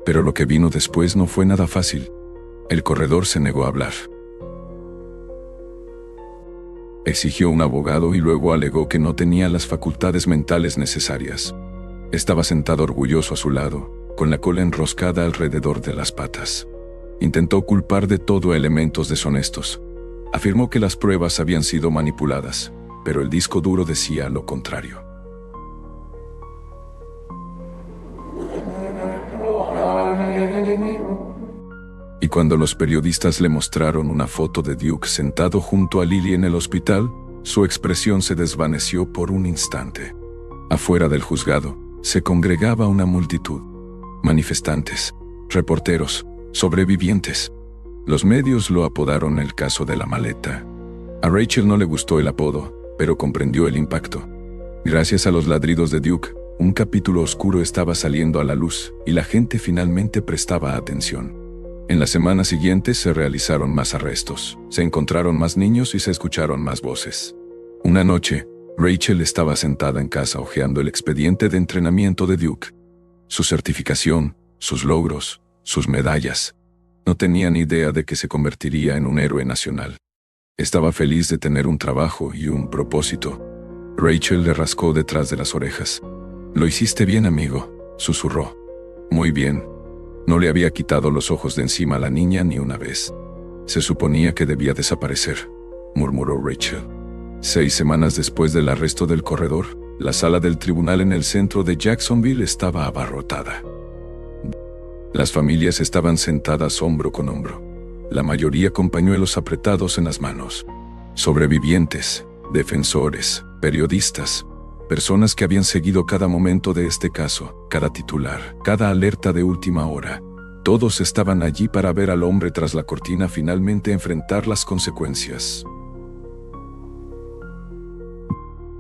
Pero lo que vino después no fue nada fácil. El corredor se negó a hablar. Exigió un abogado y luego alegó que no tenía las facultades mentales necesarias. Estaba sentado orgulloso a su lado, con la cola enroscada alrededor de las patas. Intentó culpar de todo a elementos deshonestos. Afirmó que las pruebas habían sido manipuladas, pero el disco duro decía lo contrario. Y cuando los periodistas le mostraron una foto de Duke sentado junto a Lily en el hospital, su expresión se desvaneció por un instante. Afuera del juzgado, se congregaba una multitud. Manifestantes, reporteros, sobrevivientes. Los medios lo apodaron el caso de la maleta. A Rachel no le gustó el apodo, pero comprendió el impacto. Gracias a los ladridos de Duke, Un capítulo oscuro estaba saliendo a la luz y la gente finalmente prestaba atención. En las semanas siguientes se realizaron más arrestos, se encontraron más niños y se escucharon más voces. Una noche, Rachel estaba sentada en casa hojeando el expediente de entrenamiento de Duke. Su certificación, sus logros, sus medallas. No tenía ni idea de que se convertiría en un héroe nacional. Estaba feliz de tener un trabajo y un propósito. Rachel le rascó detrás de las orejas. «Lo hiciste bien, amigo», susurró. «Muy bien». No le había quitado los ojos de encima a la niña ni una vez. Se suponía que debía desaparecer, murmuró Rachel. 6 semanas después del arresto del corredor, la sala del tribunal en el centro de Jacksonville estaba abarrotada. Las familias estaban sentadas hombro con hombro, la mayoría con pañuelos apretados en las manos. Sobrevivientes, defensores, periodistas, personas que habían seguido cada momento de este caso, cada titular, cada alerta de última hora. Todos estaban allí para ver al hombre tras la cortina finalmente enfrentar las consecuencias.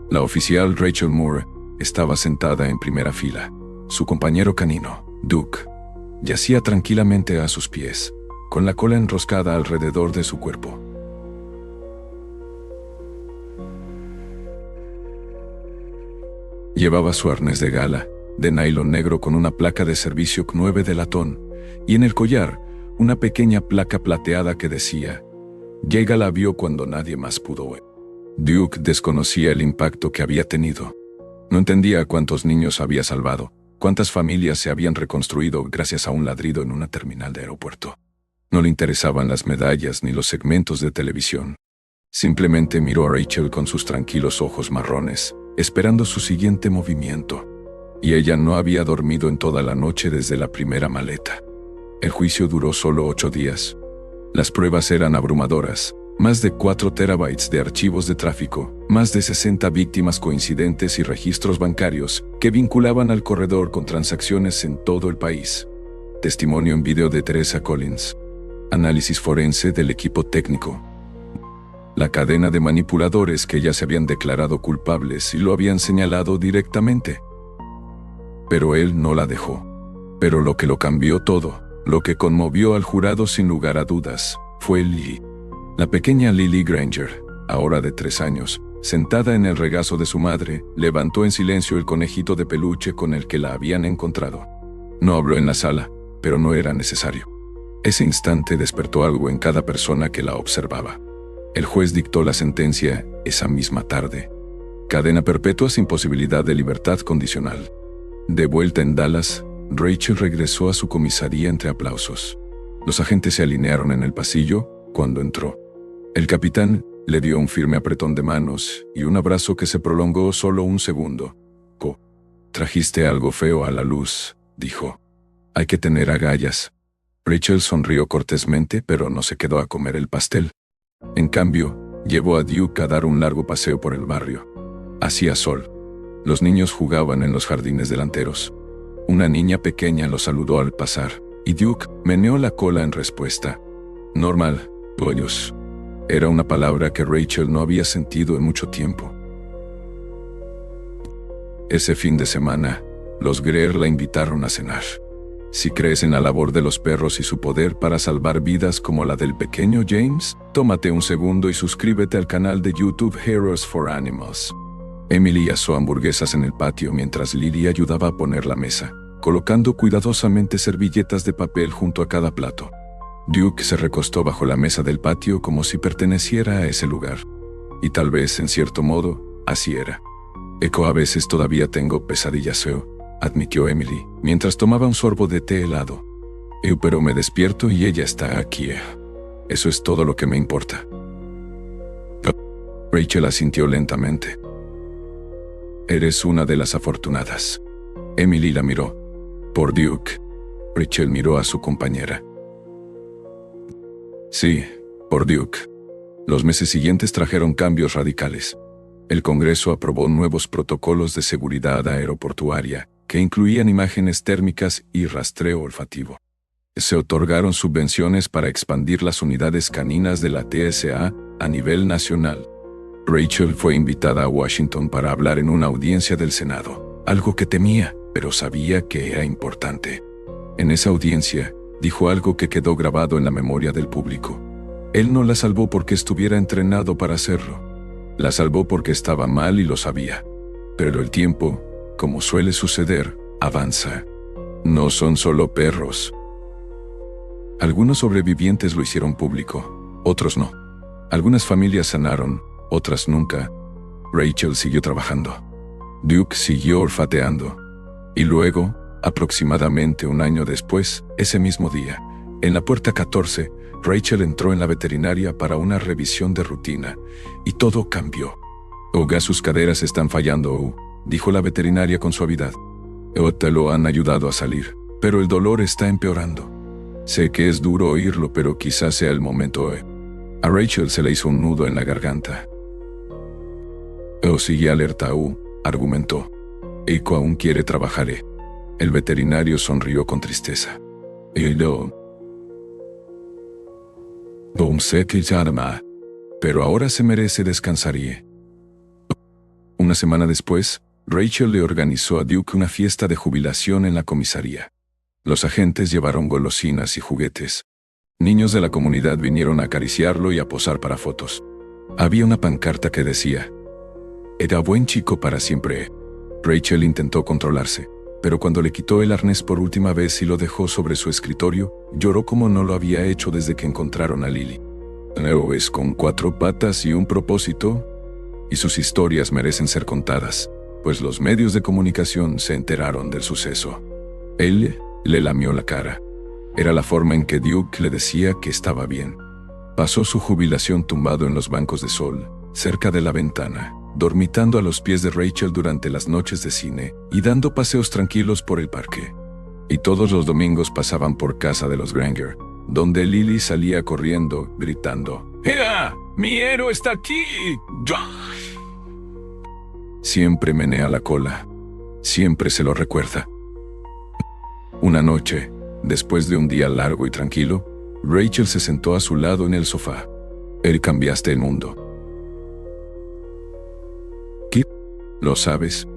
La oficial Rachel Moore estaba sentada en primera fila. Su compañero canino, Duke, yacía tranquilamente a sus pies, con la cola enroscada alrededor de su cuerpo. Llevaba su arnés de gala, de nylon negro con una placa de servicio 9 de latón, y en el collar, una pequeña placa plateada que decía: «Llega la vio cuando nadie más pudo ver». Duke desconocía el impacto que había tenido. No entendía cuántos niños había salvado, cuántas familias se habían reconstruido gracias a un ladrido en una terminal de aeropuerto. No le interesaban las medallas ni los segmentos de televisión. Simplemente miró a Rachel con sus tranquilos ojos marrones, esperando su siguiente movimiento. Y ella no había dormido en toda la noche desde la primera maleta. El juicio duró solo 8 días. Las pruebas eran abrumadoras. Más de 4 terabytes de archivos de tráfico, más de 60 víctimas coincidentes y registros bancarios que vinculaban al corredor con transacciones en todo el país. Testimonio en video de Teresa Collins. Análisis forense del equipo técnico. La cadena de manipuladores que ya se habían declarado culpables y lo habían señalado directamente. Pero él no la dejó. Pero lo que lo cambió todo, lo que conmovió al jurado sin lugar a dudas, fue Lily. La pequeña Lily Granger, ahora de 3 años, sentada en el regazo de su madre, levantó en silencio el conejito de peluche con el que la habían encontrado. No habló en la sala, pero no era necesario. Ese instante despertó algo en cada persona que la observaba. El juez dictó la sentencia esa misma tarde. Cadena perpetua sin posibilidad de libertad condicional. De vuelta en Dallas, Rachel regresó a su comisaría entre aplausos. Los agentes se alinearon en el pasillo cuando entró. El capitán le dio un firme apretón de manos y un abrazo que se prolongó solo un segundo. «Trajiste algo feo a la luz», dijo. «Hay que tener agallas». Rachel sonrió cortésmente, pero no se quedó a comer el pastel. En cambio, llevó a Duke a dar un largo paseo por el barrio. Hacía sol. Los niños jugaban en los jardines delanteros. Una niña pequeña lo saludó al pasar, y Duke meneó la cola en respuesta. Normal, pollos. Era una palabra que Rachel no había sentido en mucho tiempo. Ese fin de semana, los Greer la invitaron a cenar. Si crees en la labor de los perros y su poder para salvar vidas como la del pequeño James, tómate un segundo y suscríbete al canal de YouTube Heroes for Animals. Emily asó hamburguesas en el patio mientras Lily ayudaba a poner la mesa, colocando cuidadosamente servilletas de papel junto a cada plato. Duke se recostó bajo la mesa del patio como si perteneciera a ese lugar. Y tal vez, en cierto modo, así era. A veces todavía tengo pesadillas, admitió Emily, mientras tomaba un sorbo de té helado. Pero me despierto y ella está aquí. Eso es todo lo que me importa. Rachel asintió lentamente. Eres una de las afortunadas. Emily la miró. Por Duke. Rachel miró a su compañera. Sí, por Duke. Los meses siguientes trajeron cambios radicales. El Congreso aprobó nuevos protocolos de seguridad aeroportuaria, que incluían imágenes térmicas y rastreo olfativo. Se otorgaron subvenciones para expandir las unidades caninas de la TSA a nivel nacional. Rachel fue invitada a Washington para hablar en una audiencia del Senado. algo que temía, pero sabía que era importante. En esa audiencia, dijo algo que quedó grabado en la memoria del público. Él no la salvó porque estuviera entrenado para hacerlo. La salvó porque estaba mal y lo sabía. Pero el tiempo, como suele suceder, avanza. No son solo perros. Algunos sobrevivientes lo hicieron público, otros no. Algunas familias sanaron, otras nunca. Rachel siguió trabajando. Duke siguió olfateando. Y luego, aproximadamente un año después, ese mismo día, en la puerta 14, Rachel entró en la veterinaria para una revisión de rutina, y todo cambió. Oga, sus caderas están fallando, dijo la veterinaria con suavidad. Te lo han ayudado a salir, pero el dolor está empeorando. Sé que es duro oírlo, pero quizás sea el momento. A Rachel se le hizo un nudo en la garganta. Sigue alerta, argumentó. Eiko aún quiere trabajar. El veterinario sonrió con tristeza. Sé que llama, pero ahora se merece descansar. Una semana después, Rachel le organizó a Duke una fiesta de jubilación en la comisaría. Los agentes llevaron golosinas y juguetes. Niños de la comunidad vinieron a acariciarlo y a posar para fotos. Había una pancarta que decía: «Era buen chico para siempre». Rachel intentó controlarse, pero cuando le quitó el arnés por última vez y lo dejó sobre su escritorio, lloró como no lo había hecho desde que encontraron a Lily. Es con 4 patas y un propósito, y sus historias merecen ser contadas, pues los medios de comunicación se enteraron del suceso. Él le lamió la cara. Era la forma en que Duke le decía que estaba bien. Pasó su jubilación tumbado en los bancos de sol, cerca de la ventana, dormitando a los pies de Rachel durante las noches de cine y dando paseos tranquilos por el parque. Y todos los domingos pasaban por casa de los Granger, donde Lily salía corriendo, gritando: ¡Ea! ¡Mi héroe está aquí! Siempre menea la cola. Siempre se lo recuerda. Una noche, después de un día largo y tranquilo, Rachel se sentó a su lado en el sofá. Cambiaste el mundo. ¿Qué? ¿Lo sabes?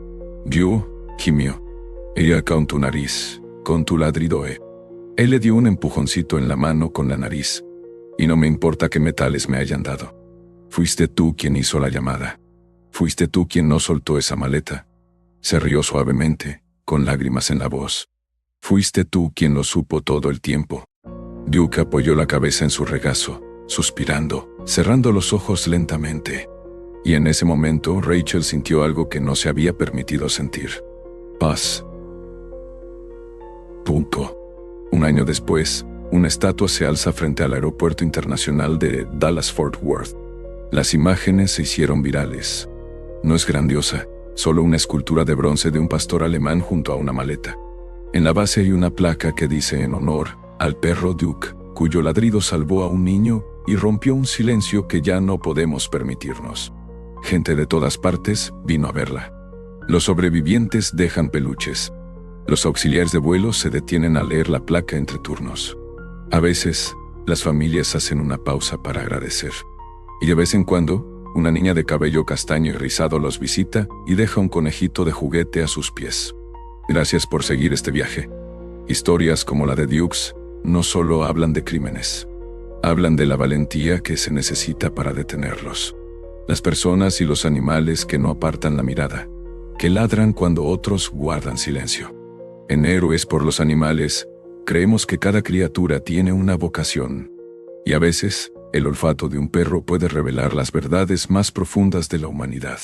Yo, gimió. Ella con tu nariz, con tu ladrido. Él le dio un empujoncito en la mano con la nariz. Y no me importa qué metales me hayan dado. Fuiste tú quien hizo la llamada. Fuiste tú quien no soltó esa maleta. Se rió suavemente, con lágrimas en la voz. Fuiste tú quien lo supo todo el tiempo. Duke apoyó la cabeza en su regazo, suspirando, cerrando los ojos lentamente. Y en ese momento Rachel sintió algo que no se había permitido sentir. Paz. Punto. Un año después, una estatua se alza frente al aeropuerto internacional de Dallas-Fort Worth. Las imágenes se hicieron virales. No es grandiosa, solo una escultura de bronce de un pastor alemán junto a una maleta. En la base hay una placa que dice en honor al perro Duke, cuyo ladrido salvó a un niño y rompió un silencio que ya no podemos permitirnos. Gente de todas partes vino a verla. Los sobrevivientes dejan peluches. Los auxiliares de vuelo se detienen a leer la placa entre turnos. A veces, las familias hacen una pausa para agradecer. Y de vez en cuando, una niña de cabello castaño y rizado los visita y deja un conejito de juguete a sus pies. Gracias por seguir este viaje. Historias como la de Dukes no solo hablan de crímenes. Hablan de la valentía que se necesita para detenerlos. Las personas y los animales que no apartan la mirada, que ladran cuando otros guardan silencio. En Héroes por los Animales, creemos que cada criatura tiene una vocación. Y a veces, el olfato de un perro puede revelar las verdades más profundas de la humanidad.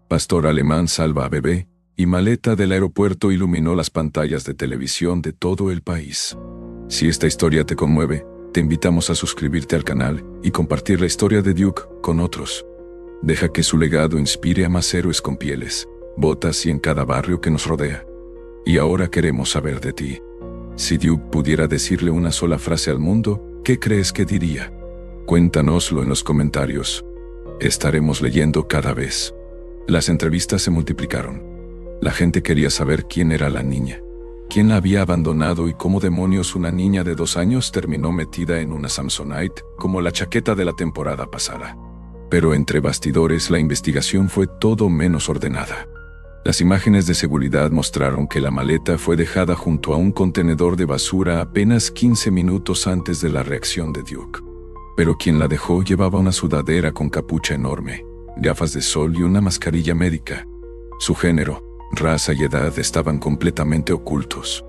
Pastor alemán salva a bebé, y maleta del aeropuerto iluminó las pantallas de televisión de todo el país. Si esta historia te conmueve, te invitamos a suscribirte al canal y compartir la historia de Duke con otros. Deja que su legado inspire a más héroes con pieles, botas y en cada barrio que nos rodea. Y ahora queremos saber de ti. Si Duke pudiera decirle una sola frase al mundo, ¿qué crees que diría? Cuéntanoslo en los comentarios. Estaremos leyendo cada vez. Las entrevistas se multiplicaron. La gente quería saber quién era la niña, quién la había abandonado y cómo demonios una niña de 2 años terminó metida en una Samsonite como la chaqueta de la temporada pasada. Pero entre bastidores la investigación fue todo menos ordenada. Las imágenes de seguridad mostraron que la maleta fue dejada junto a un contenedor de basura apenas 15 minutos antes de la reacción de Duke. Pero quien la dejó llevaba una sudadera con capucha enorme, gafas de sol y una mascarilla médica. Su género, raza y edad estaban completamente ocultos.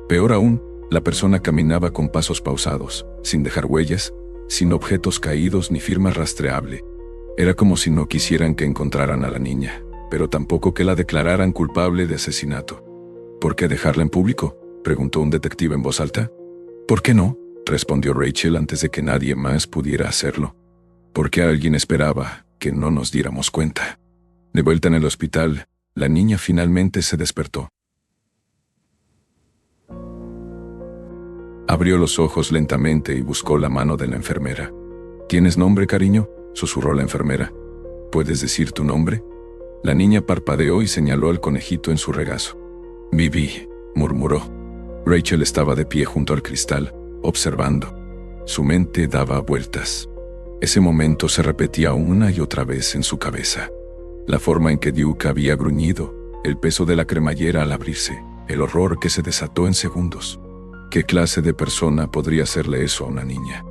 Peor aún, la persona caminaba con pasos pausados, sin dejar huellas, sin objetos caídos ni firma rastreable. Era como si no quisieran que encontraran a la niña, pero tampoco que la declararan culpable de asesinato. ¿Por qué dejarla en público?, preguntó un detective en voz alta. ¿Por qué no?, respondió Rachel antes de que nadie más pudiera hacerlo. Porque alguien esperaba que no nos diéramos cuenta. De vuelta en el hospital, la niña finalmente se despertó. Abrió los ojos lentamente y buscó la mano de la enfermera. ¿Tienes nombre, cariño?, susurró la enfermera. ¿Puedes decir tu nombre? La niña parpadeó y señaló al conejito en su regazo. Bibi, murmuró. Rachel estaba de pie junto al cristal, observando. Su mente daba vueltas. Ese momento se repetía una y otra vez en su cabeza. La forma en que Duke había gruñido, el peso de la cremallera al abrirse, el horror que se desató en segundos. ¿Qué clase de persona podría hacerle eso a una niña?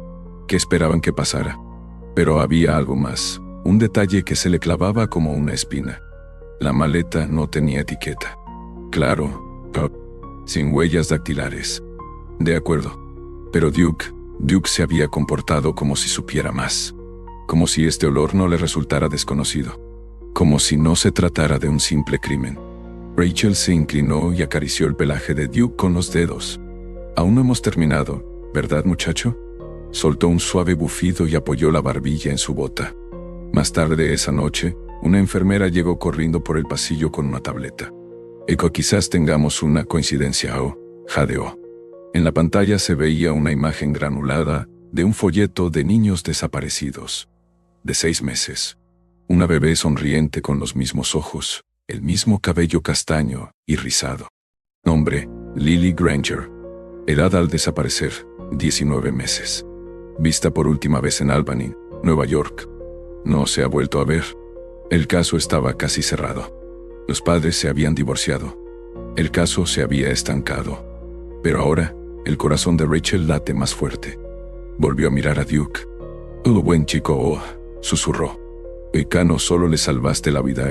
¿Qué esperaban que pasara? Pero había algo más, un detalle que se le clavaba como una espina. La maleta no tenía etiqueta. Claro, sin huellas dactilares. De acuerdo. Pero Duke se había comportado como si supiera más. Como si este olor no le resultara desconocido. Como si no se tratara de un simple crimen. Rachel se inclinó y acarició el pelaje de Duke con los dedos. Aún no hemos terminado, ¿verdad, muchacho? Soltó un suave bufido y apoyó la barbilla en su bota. Más tarde esa noche, una enfermera llegó corriendo por el pasillo con una tableta. Quizás tengamos una coincidencia, jadeó. En la pantalla se veía una imagen granulada de un folleto de niños desaparecidos. De 6 meses. Una bebé sonriente con los mismos ojos, el mismo cabello castaño y rizado. Nombre, Lily Granger. Edad al desaparecer, 19 meses. Vista por última vez en Albany, Nueva York. No se ha vuelto a ver. El caso estaba casi cerrado. Los padres se habían divorciado. El caso se había estancado. Pero ahora, el corazón de Rachel late más fuerte. Volvió a mirar a Duke. Buen chico, susurró. No solo le salvaste la vida,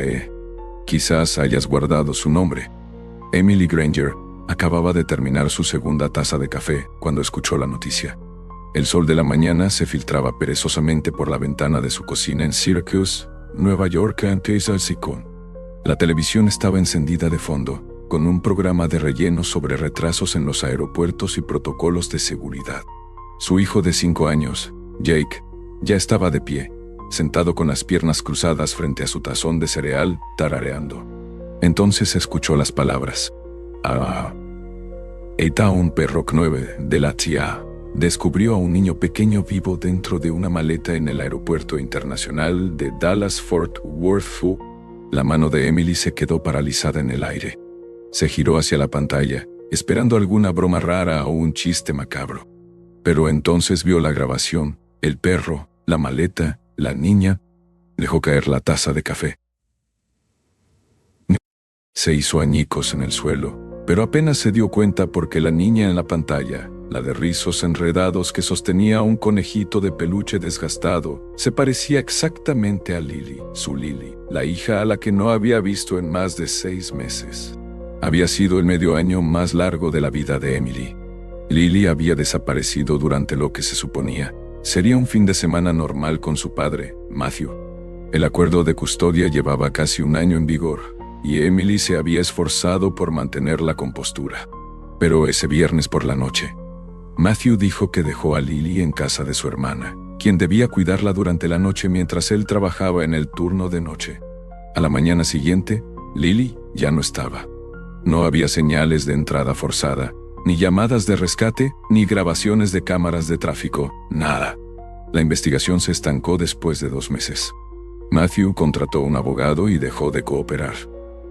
Quizás hayas guardado su nombre. Emily Granger acababa de terminar su segunda taza de café cuando escuchó la noticia. El sol de la mañana se filtraba perezosamente por la ventana de su cocina en Syracuse, Nueva York, antes al sicón. La televisión estaba encendida de fondo, con un programa de relleno sobre retrasos en los aeropuertos y protocolos de seguridad. Su hijo de 5 años, Jake, ya estaba de pie, sentado con las piernas cruzadas frente a su tazón de cereal, tarareando. Entonces escuchó las palabras. Eta un perro 9 de la tía. Descubrió a un niño pequeño vivo dentro de una maleta en el aeropuerto internacional de Dallas-Fort Worth. La mano de Emily se quedó paralizada en el aire. Se giró hacia la pantalla, esperando alguna broma rara o un chiste macabro. Pero entonces vio la grabación, el perro, la maleta, la niña. Dejó caer la taza de café. Se hizo añicos en el suelo, pero apenas se dio cuenta porque la niña en la pantalla, la de rizos enredados que sostenía un conejito de peluche desgastado, se parecía exactamente a Lily, su Lily, la hija a la que no había visto en más de 6 meses. Había sido el medio año más largo de la vida de Emily. Lily había desaparecido durante lo que se suponía sería un fin de semana normal con su padre, Matthew. El acuerdo de custodia llevaba casi un año en vigor, y Emily se había esforzado por mantener la compostura. Pero ese viernes por la noche, Matthew dijo que dejó a Lily en casa de su hermana, quien debía cuidarla durante la noche mientras él trabajaba en el turno de noche. A la mañana siguiente, Lily ya no estaba. No había señales de entrada forzada, ni llamadas de rescate, ni grabaciones de cámaras de tráfico, nada. La investigación se estancó después de 2 meses. Matthew contrató un abogado y dejó de cooperar.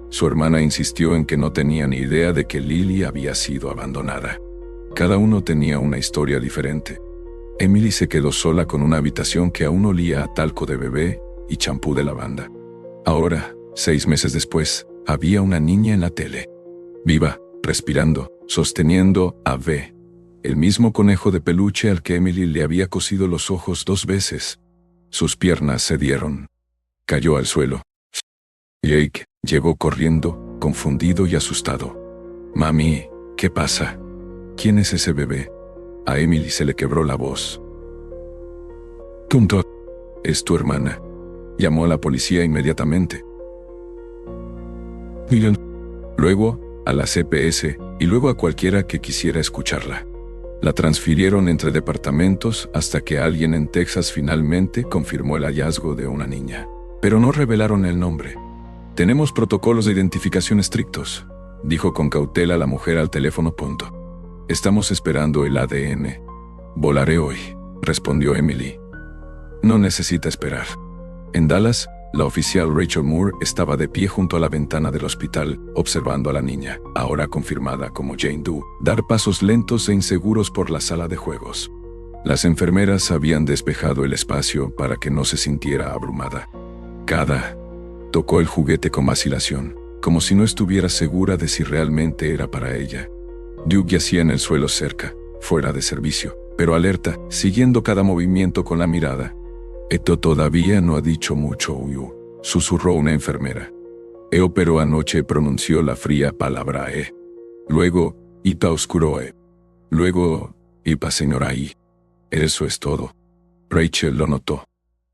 Su hermana insistió en que no tenía ni idea de que Lily había sido abandonada. Cada uno tenía una historia diferente. Emily se quedó sola con una habitación que aún olía a talco de bebé y champú de lavanda. Ahora, 6 meses después, Había una niña en la tele. Viva, respirando, sosteniendo a V. El mismo conejo de peluche al que Emily le había cosido los ojos 2 veces. Sus piernas cedieron. Cayó al suelo. Jake llegó corriendo, confundido y asustado. «Mami, ¿qué pasa? ¿Quién es ese bebé?» A Emily se le quebró la voz. «Tonto, es tu hermana». Llamó a la policía inmediatamente. Luego, a la CPS, y luego a cualquiera que quisiera escucharla. La transfirieron entre departamentos hasta que alguien en Texas finalmente confirmó el hallazgo de una niña. Pero no revelaron el nombre. «Tenemos protocolos de identificación estrictos», dijo con cautela la mujer al teléfono. «Estamos esperando el ADN». «Volaré hoy», respondió Emily. «No necesita esperar». En Dallas, la oficial Rachel Moore estaba de pie junto a la ventana del hospital, observando a la niña, ahora confirmada como Jane Doe, dar pasos lentos e inseguros por la sala de juegos. Las enfermeras habían despejado el espacio para que no se sintiera abrumada. Cada tocó el juguete con vacilación, como si no estuviera segura de si realmente era para ella. Duke yacía en el suelo cerca, fuera de servicio, pero alerta, siguiendo cada movimiento con la mirada. «Esto todavía no ha dicho mucho, Uyu», susurró una enfermera. Pero anoche pronunció la fría palabra E. Luego, «Ita oscuro E». Luego, «Ipa señora I». Eso es todo. Rachel lo notó.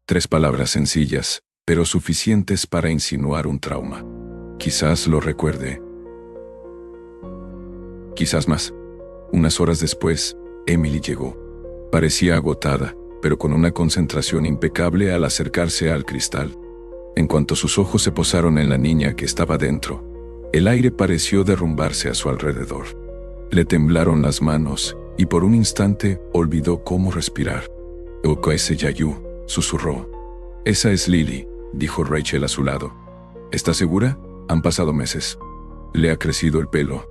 3 palabras sencillas, pero suficientes para insinuar un trauma. Quizás lo recuerde. Quizás más. Unas horas después, Emily llegó. Parecía agotada, pero con una concentración impecable al acercarse al cristal. En cuanto sus ojos se posaron en la niña que estaba dentro, el aire pareció derrumbarse a su alrededor. Le temblaron las manos, y por un instante olvidó cómo respirar. «Oko ese Yayu», susurró. «Esa es Lily», dijo Rachel a su lado. «¿Está segura? Han pasado meses. Le ha crecido el pelo».